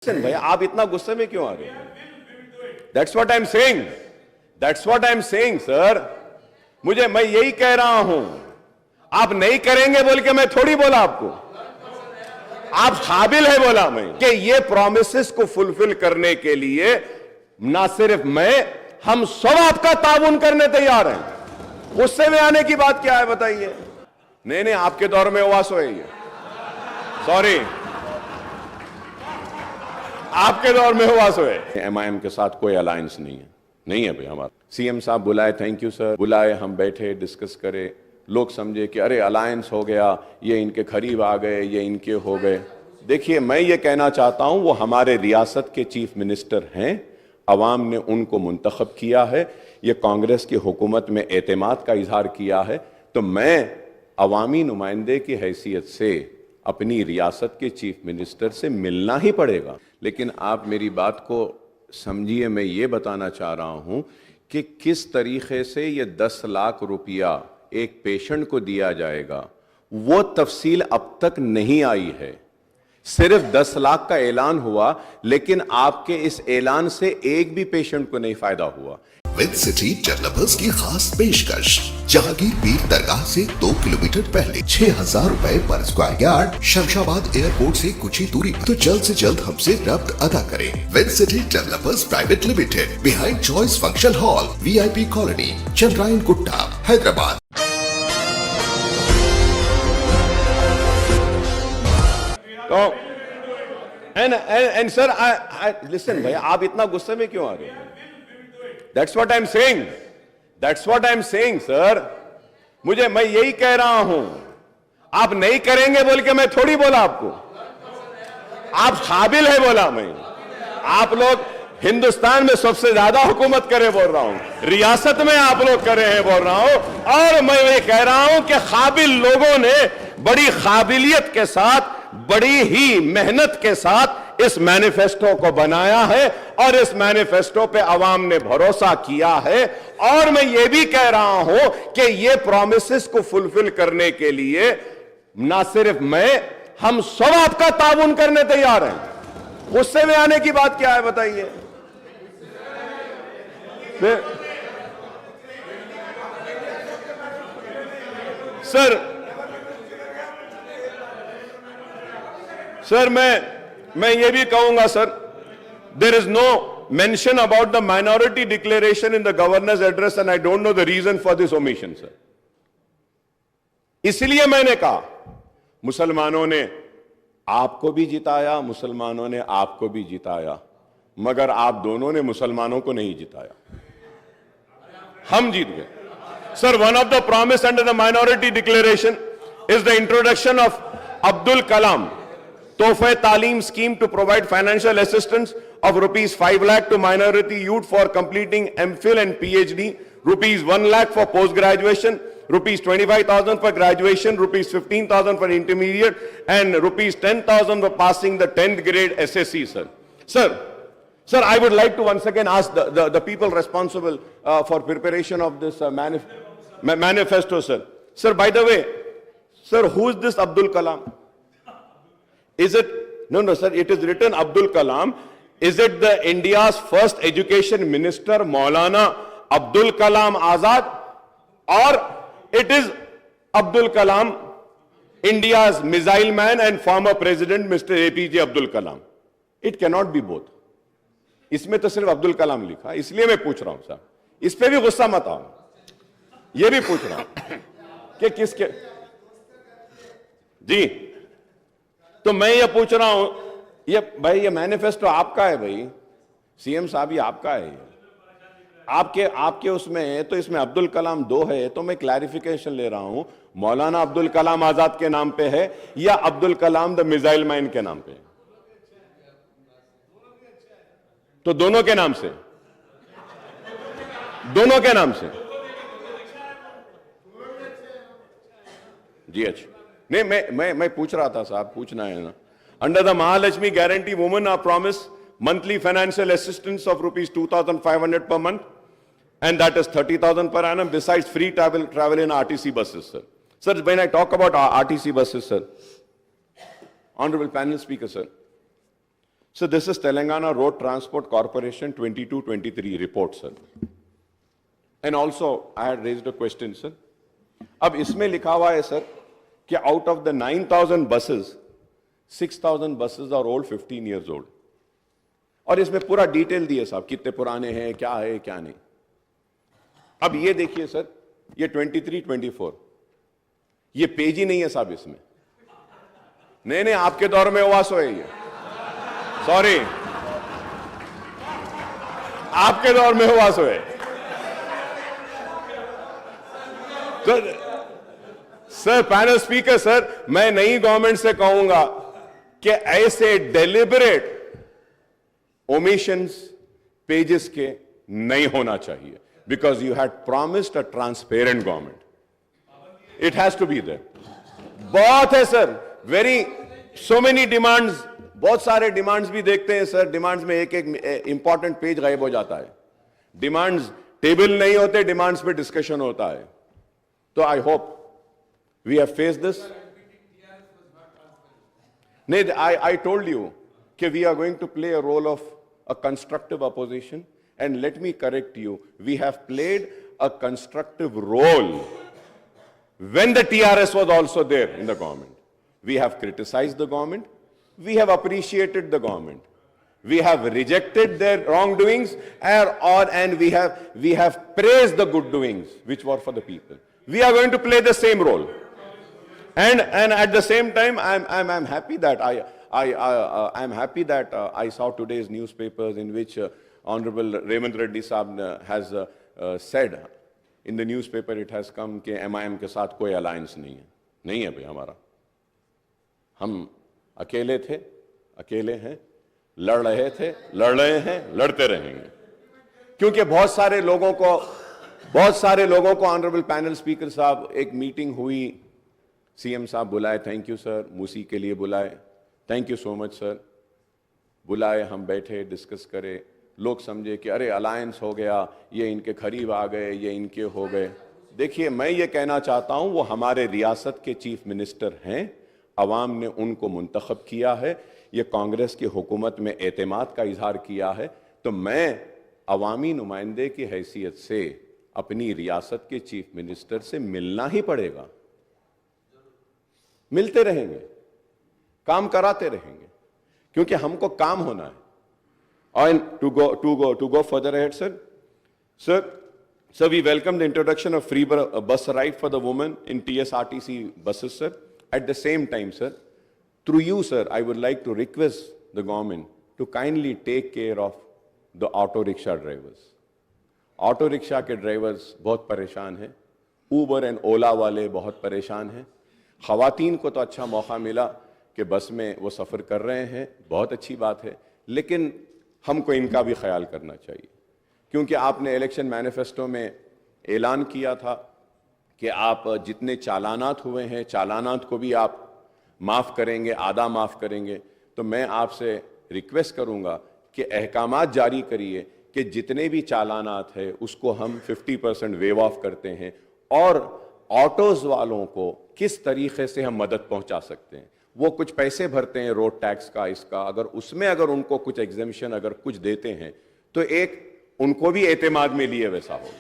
भाई आप इतना गुस्से में क्यों आ रहे हैं? That's what I am saying, that's what I am saying sir. मैं यही कह रहा हूं, आप नहीं करेंगे बोल के मैं थोड़ी बोला आपको, आप काबिल है बोला मैं कि ये प्रोमिसेस को फुलफिल करने के लिए ना सिर्फ मैं, हम सब आपका ताउन करने तैयार हैं। गुस्से में आने की बात क्या है बताइए? नहीं आपके दौर में उवास है ये, सॉरी आपके दौर में हुआ सो है। एमआईएम के साथ कोई अलायंस नहीं है भाई हमारा। सीएम साहब बुलाए, थैंक यू सर, बुलाए, हम बैठे डिस्कस करे, लोग समझे कि अरे अलायंस हो गया, ये इनके करीब आ गए, ये इनके हो गए। देखिए मैं ये कहना चाहता हूं, वो हमारे रियासत के चीफ मिनिस्टर हैं, अवाम ने उनको मुंतखब किया है, ये कांग्रेस की हुकूमत में एतमाद का इजहार किया है, तो मैं अवामी नुमाइंदे की हैसियत से अपनी रियासत के चीफ मिनिस्टर से मिलना ही पड़ेगा। लेकिन आप मेरी बात को समझिए, मैं ये बताना चाह रहा हूं कि किस तरीके से ये 10 लाख रुपया एक पेशेंट को दिया जाएगा, वो तफसील अब तक नहीं आई है। सिर्फ 10 लाख का ऐलान हुआ, लेकिन आपके इस ऐलान से एक भी पेशेंट को नहीं फायदा हुआ। विद सिटी डेवलपर्स की खास पेशकश, जहांगीर पीर दरगाह से 2 किलोमीटर पहले 6000 रुपए पर स्क्वायर यार्ड, शमशाबाद एयरपोर्ट से कुछ ही दूरी, तो जल्द से जल्द हमसे रब्त अदा करें। With city developers private limited, behind choice function hall, VIP colony, Chandrayangutta, Hyderabad. तो एंड सर आई लिसन भाई, आप इतना गुस्से में क्यों आ रहे हैं? That's what I am saying, that's what I am saying sir. मैं यही कह रहा हूं, आप नहीं करेंगे बोल के मैं थोड़ी बोला आपको, आप काबिल है बोला मैं। आप लोग हिंदुस्तान में सबसे ज्यादा हुकूमत करे बोल रहा हूं, रियासत में आप लोग करे हैं बोल रहा हूं, और मैं ये कह रहा हूं कि काबिल लोगों ने बड़ी काबिलियत के साथ, बड़ी ही मेहनत के साथ इस मैनिफेस्टो को बनाया है, और इस मैनिफेस्टो पे अवाम ने भरोसा किया है। और मैं ये भी कह रहा हूं कि ये प्रॉमिसेस को फुलफिल करने के लिए ना सिर्फ मैं, हम सब आपका ताउन करने तैयार हैं। गुस्से में आने की बात क्या है बताइए? सर मैं ये भी कहूंगा sir, there is no mention about the minority declaration in the governor's address, and I don't know the reason for this omission sir. इसलिए मैंने कहा, मुसलमानों ने आपको भी जिताया, मुसलमानों ने आपको भी जिताया, मगर आप दोनों ने मुसलमानों को नहीं जिताया, हम जीत गए sir. One of the promise under the minority declaration is the introduction of Abdul Kalam Tohfe Taleem scheme to provide financial assistance of rupees 5 lakh to minority youth for completing MPhil and PhD, rupees 1 lakh for post-graduation, rupees 25,000 for graduation, rupees 15,000 for intermediate, and rupees 10,000 for passing the 10th grade SSC, sir. Sir, I would like to once again ask the people responsible for preparation of this manifesto, sir. Sir, by the way, sir, who is this Abdul Kalam? Is it, no sir, it is written Abdul Kalam. Is it the India's first education minister, Maulana Abdul Kalam Azad, or it is Abdul Kalam, India's missile man and former president Mr. APJ Abdul Kalam? It cannot be both. इसमें तो सिर्फ अब्दुल कलाम लिखा, इसलिए मैं पूछ रहा हूं साहब, इस पे भी गुस्सा मत आओ, ये भी पूछ रहा हूं कि किसके जी। तो मैं ये पूछ रहा हूं, ये भाई ये मैनिफेस्टो आपका है भाई, सीएम साहब, ये आपका है, आपके उसमें है, तो इसमें अब्दुल कलाम 2 है, तो मैं क्लैरिफिकेशन ले रहा हूं, मौलाना अब्दुल कलाम आजाद के नाम पे है या Abdul Kalam the missile man के नाम पे? तो दोनों के नाम से, दोनों के नाम से जी। अच्छा नहीं, मैं पूछ रहा था साहब, पूछना है ना। Under the Mahalakshmi guarantee women are promise monthly financial assistance of rupees 2,500 per month, and that is 30,000 per annum, besides free travel in RTC buses, sir. Sir, when I talk about RTC buses, sir, honorable panel speaker, sir, So this is Telangana Road Transport Corporation 22-23 report, sir. And also I had raised a question, sir. अब इसमें लिखा हुआ है sir कि out of the 9,000 buses, 6,000 buses are old, 15 years old. और इसमें पूरा detail दिए साहब, कितने पुराने हैं, क्या है, क्या नहीं. अब ये देखिए सर, ये 23-24, ये पेज ही नहीं है साहब इसमें. नहीं, आपके दौर में हुआ सो है ये. सॉरी, आपके दौर में हुआ सो है. तो सर, पैनल स्पीकर सर, मैं नई गवर्नमेंट से कहूंगा कि ऐसे डेलिबरेट ओमिशंस पेजेस के नहीं होना चाहिए, because you had promised a transparent government. It has to be there. बहुत है sir, very so many demands, बहुत सारे डिमांड्स भी देखते हैं सर. डिमांड्स में एक इंपॉर्टेंट पेज गायब हो जाता है. डिमांड्स टेबल नहीं होते, डिमांड्स पे डिस्कशन होता है. तो I hope we have face this. नहीं, आई टोल्ड यू कि we are going to play a role of a constructive opposition, and let me correct you, we have played a constructive role when the TRS was also there in the government. We have criticized the government, we have appreciated the government, we have rejected their wrongdoings, and we have praised the good doings which were for the people. We are going to play the same role, and at the same time I'm happy that I'm happy that I saw today's newspapers in which Honorable Revant Reddy Saab has said in the newspaper, it has come कि MIM के साथ कोई alliance नहीं है भाई हमारा. हम अकेले थे, अकेले हैं, लड़ रहे थे, लड़ रहे हैं, लड़ते रहेंगे. क्योंकि बहुत सारे लोगों को ऑनरेबल पैनल स्पीकर साहब, एक मीटिंग हुई, सीएम साहब बुलाए, थैंक यू सर, मूसी के लिए बुलाए, thank you so much sir, बुलाए, हम बैठे, डिस्कस करे, लोग समझे कि अरे अलायंस हो गया, ये इनके करीब आ गए, ये इनके हो गए. देखिए, मैं ये कहना चाहता हूं, वो हमारे रियासत के चीफ मिनिस्टर हैं, अवाम ने उनको मुंतखब किया है, ये कांग्रेस की हुकूमत में एतमाद का इजहार किया है. तो मैं अवामी नुमाइंदे की हैसियत से अपनी रियासत के चीफ मिनिस्टर से मिलना ही पड़ेगा. मिलते रहेंगे, काम कराते रहेंगे, क्योंकि हमको काम होना है. And to go further ahead, sir, we welcome the introduction of free bus ride for the women in TSRTC buses, sir. At the same time, sir, through you, sir, I would like to request the government to kindly take care of the auto rickshaw drivers. Auto rickshaw के drivers बहुत परेशान हैं, Uber and ओला वाले बहुत परेशान हैं. ख़वातीन को तो अच्छा मौका मिला कि बस में वो सफ़र कर रहे हैं, बहुत अच्छी बात है, लेकिन हमको इनका भी ख्याल करना चाहिए. क्योंकि आपने इलेक्शन मैनिफेस्टो में ऐलान किया था कि आप जितने चालानात हुए हैं, चालानात को भी आप माफ़ करेंगे, आधा माफ़ करेंगे. तो मैं आपसे रिक्वेस्ट करूँगा कि अहकामात जारी करिए कि जितने भी चालानात है उसको हम 50% वेव ऑफ करते हैं, और ऑटोज़ वालों को किस तरीके से हम मदद पहुंचा सकते हैं. वो कुछ पैसे भरते हैं रोड टैक्स का, इसका, अगर उनको कुछ एग्जेम्पशन अगर कुछ देते हैं तो एक उनको भी एतमाद में लिए वैसा होगा.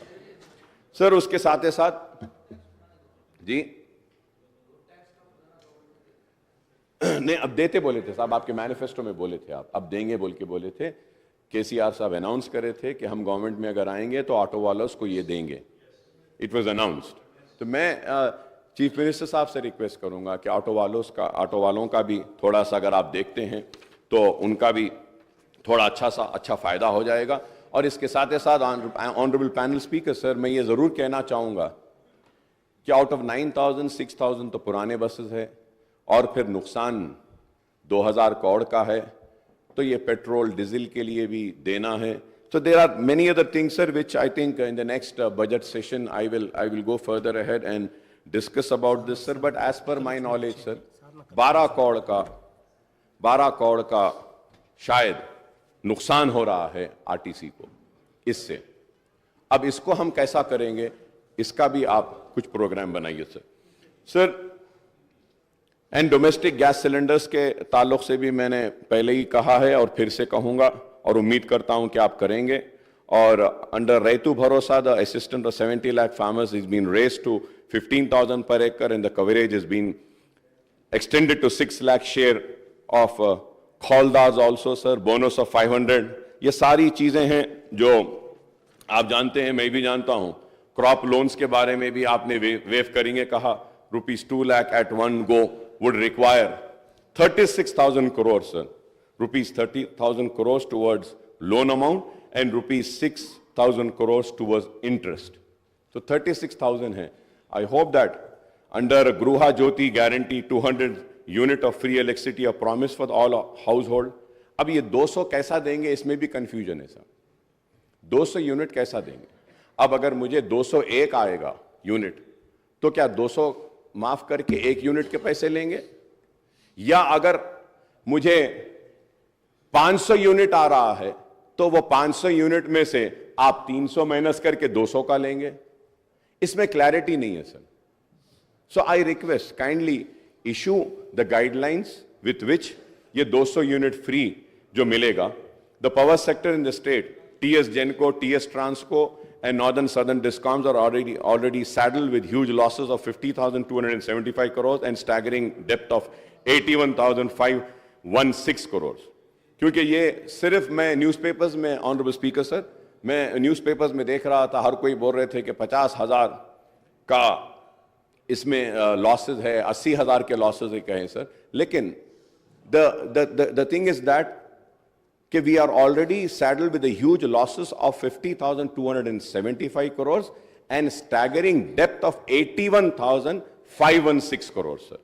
सर, उसके साथ ही साथ जी नहीं, अब देते बोले थे साहब, आपके मैनिफेस्टो में बोले थे, आप अब देंगे बोल के बोले थे. केसीआर साहब अनाउंस करे थे कि हम गवर्नमेंट में अगर आएंगे तो ऑटो वालों को ये देंगे. It was announced. तो मैं चीफ मिनिस्टर साहब से रिक्वेस्ट करूंगा कि ऑटो वालों का भी थोड़ा सा अगर आप देखते हैं तो उनका भी थोड़ा अच्छा फ़ायदा हो जाएगा. और इसके साथ ही साथ ऑनरेबल पैनल स्पीकर सर, मैं ये ज़रूर कहना चाहूँगा कि आउट ऑफ 9,000 6,000 तो पुराने बसेस है, और फिर नुकसान 2,000 करोड़ का है, तो ये पेट्रोल डीजल के लिए भी देना है. So there are many other things, sir, which I think in the next budget session I will go further ahead and discuss about this, sir. But as per my knowledge, sir, 12 crore का शायद नुकसान हो रहा है RTC को इससे. अब इसको हम कैसा करेंगे, इसका भी आप कुछ प्रोग्राम बनाइए sir. Sir, and domestic gas cylinders के ताल्लुक से भी मैंने पहले ही कहा है और फिर से कहूंगा और उम्मीद करता हूं कि आप करेंगे। और under Rythu Bharosa the assistant of 70 lakh farmers is been raised to 15,000 per acre and the coverage has been extended to 6 lakh share of Khaldas also, sir, bonus of 500। ये सारी चीजें हैं जो आप जानते हैं, मैं भी जानता हूं। क्रॉप लोन्स के बारे में भी आपने वेव करेंगे कहा, ₹2 lakh at one go would require 36,000 crores, sir, ₹30,000 crores towards loan amount and ₹6,000 crores towards interest, so 36,000 है। I hope that under Gruha Jyoti guarantee 200 unit of free electricity a promise for all household। अब ये 200 कैसा देंगे, इसमें भी confusion है sir. 200 unit कैसा देंगे? अब अगर मुझे 201 आएगा यूनिट, तो क्या 200 माफ करके 1 यूनिट के पैसे लेंगे? या अगर मुझे 500 यूनिट आ रहा है तो वो 500 यूनिट में से आप 300 माइनस करके 200 का लेंगे? इसमें क्लैरिटी नहीं है sir. So I request kindly issue the guidelines with which ये 200 यूनिट फ्री जो मिलेगा। The power sector in the state, TS Genco, TS Transco and Northern Southern Discoms are already saddled with huge losses of 50,275 crores and staggering debt of 81,516 crores। क्योंकि ये सिर्फ मैं newspapers में, honourable speaker sir, मैं newspapers में देख रहा था, हर कोई बोल रहे थे कि 50,000 का इसमें लॉसेस है, 80,000 के लॉसेस है कहें सर। लेकिन the thing is that कि we are already saddled with the huge losses of 50,275 crores and staggering debt of 81,516 crores, sir।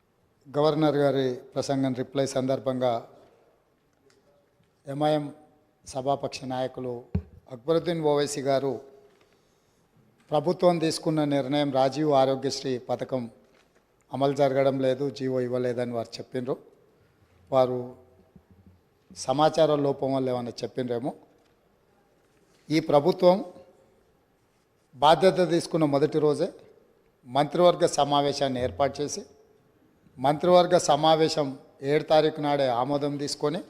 Governor గారి ప్రసంగం రిప్లై సందర్భంగా ఎంఐఎం సభాపక్ష నాయకులు అక్బరుద్దీన్ ఓవైసీ గారు ప్రభుత్వం తీసుకున్న నిర్ణయం రాజీవ్ ఆరోగ్యశ్రీ పథకం అమలు జరగడం లేదు, జీవో ఇవ్వలేదని వారు చెప్పిండ్రు। వారు సమాచార లోపం వల్ల ఏమన్నా చెప్పిండ్రేమో। ఈ ప్రభుత్వం బాధ్యత తీసుకున్న మొదటి రోజే మంత్రివర్గ సమావేశాన్ని ఏర్పాటు చేసి మంత్రివర్గ సమావేశం 7 తారీఖు నాడే ఆమోదం తీసుకొని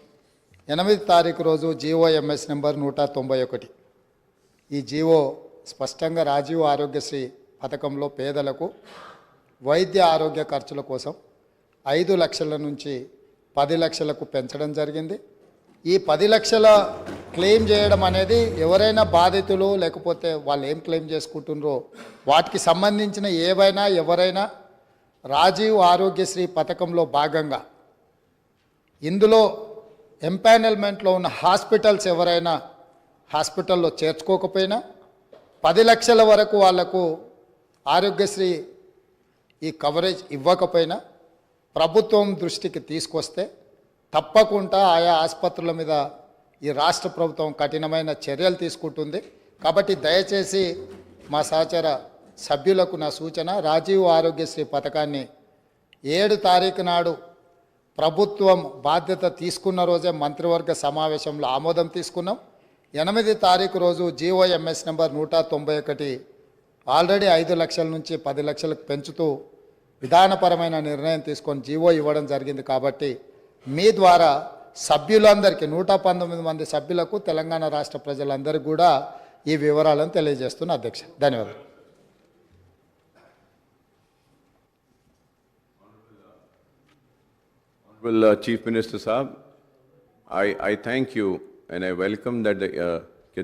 8 తారీఖు రోజు GOMS నెంబర్ 191 ఈ జీవో స్పష్టంగా రాజీవ్ ఆరోగ్యశ్రీ పథకంలో పేదలకు వైద్య ఆరోగ్య ఖర్చుల కోసం 5 లక్షల నుంచి 10 లక్షలకు పెంచడం జరిగింది। ఈ 10 లక్షల క్లెయిమ్ చేయడం అనేది ఎవరైనా బాధితులు లేకపోతే వాళ్ళు ఏం క్లెయిమ్ చేసుకుంటున్నారో వాటికి సంబంధించిన ఏవైనా ఎవరైనా రాజీవ్ ఆరోగ్యశ్రీ పథకంలో భాగంగా ఇందులో ఎంపానల్మెంట్లో ఉన్న హాస్పిటల్స్ ఎవరైనా హాస్పిటల్లో చేర్చుకోకపోయినా 10 లక్షల వరకు వాళ్లకు ఆరోగ్యశ్రీ ఈ కవరేజ్ ఇవ్వకపోయినా ప్రభుత్వం దృష్టికి తీసుకొస్తే తప్పకుండా ఆయా ఆసుపత్రుల మీద ఈ రాష్ట్ర ప్రభుత్వం కఠినమైన చర్యలు తీసుకుంటుంది। కాబట్టి దయచేసి మా సహచర సభ్యులకు నా సూచన, రాజీవ్ ఆరోగ్యశ్రీ పథకాన్ని 7 తారీఖు నాడు ప్రభుత్వం బాధ్యత తీసుకున్న రోజే మంత్రివర్గ సమావేశంలో ఆమోదం తీసుకున్నాం। 8 తారీఖు రోజు GOMS నెంబర్ 191 ఆల్రెడీ 5 లక్షల నుంచి 10 లక్షలకు పెంచుతూ విధానపరమైన నిర్ణయం తీసుకొని జీవో ఇవ్వడం జరిగింది। కాబట్టి మీ ద్వారా సభ్యులందరికీ 119 మంది సభ్యులకు తెలంగాణ రాష్ట్ర ప్రజలందరికీ కూడా ఈ వివరాలను తెలియజేస్తున్న అధ్యక్ష, ధన్యవాదాలు। Honorable Chief Minister Saab, I thank you and I welcome that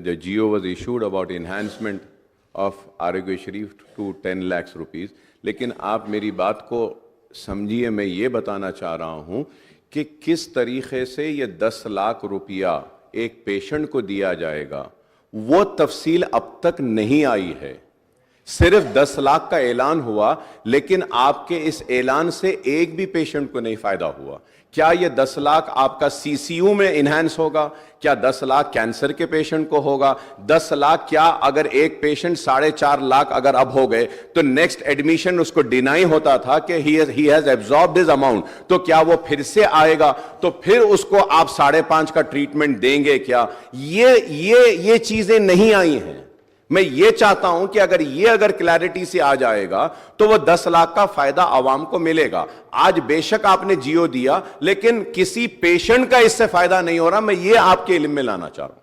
the GO was issued about enhancement of Arogya to 10 lakhs rupees। लेकिन आप मेरी बात को समझिए, मैं ये बताना चाह रहा हूं कि किस तरीके से ये 10 लाख रुपया एक पेशेंट को दिया जाएगा वो तफसील अब तक नहीं आई है। सिर्फ 10 लाख का ऐलान हुआ, लेकिन आपके इस ऐलान से एक भी पेशेंट को नहीं फायदा हुआ। क्या ये 10 लाख आपका CCU में इनहैंस होगा? क्या 10 लाख कैंसर के पेशेंट को होगा? 10 लाख क्या अगर एक पेशेंट 4.5 लाख अगर अब हो गए तो नेक्स्ट एडमिशन उसको डिनाई होता था कि he has absorbed his amount, तो क्या वो फिर से आएगा? तो फिर उसको आप 5.5 का ट्रीटमेंट देंगे क्या? ये चीजें नहीं आई हैं। मैं ये चाहता हूं कि अगर क्लैरिटी से आ जाएगा तो वो 10 लाख का फायदा आवाम को मिलेगा। आज बेशक आपने जियो दिया, लेकिन किसी पेशेंट का इससे फायदा नहीं हो रहा। मैं ये आपके इल्म में लाना चाह रहा हूं।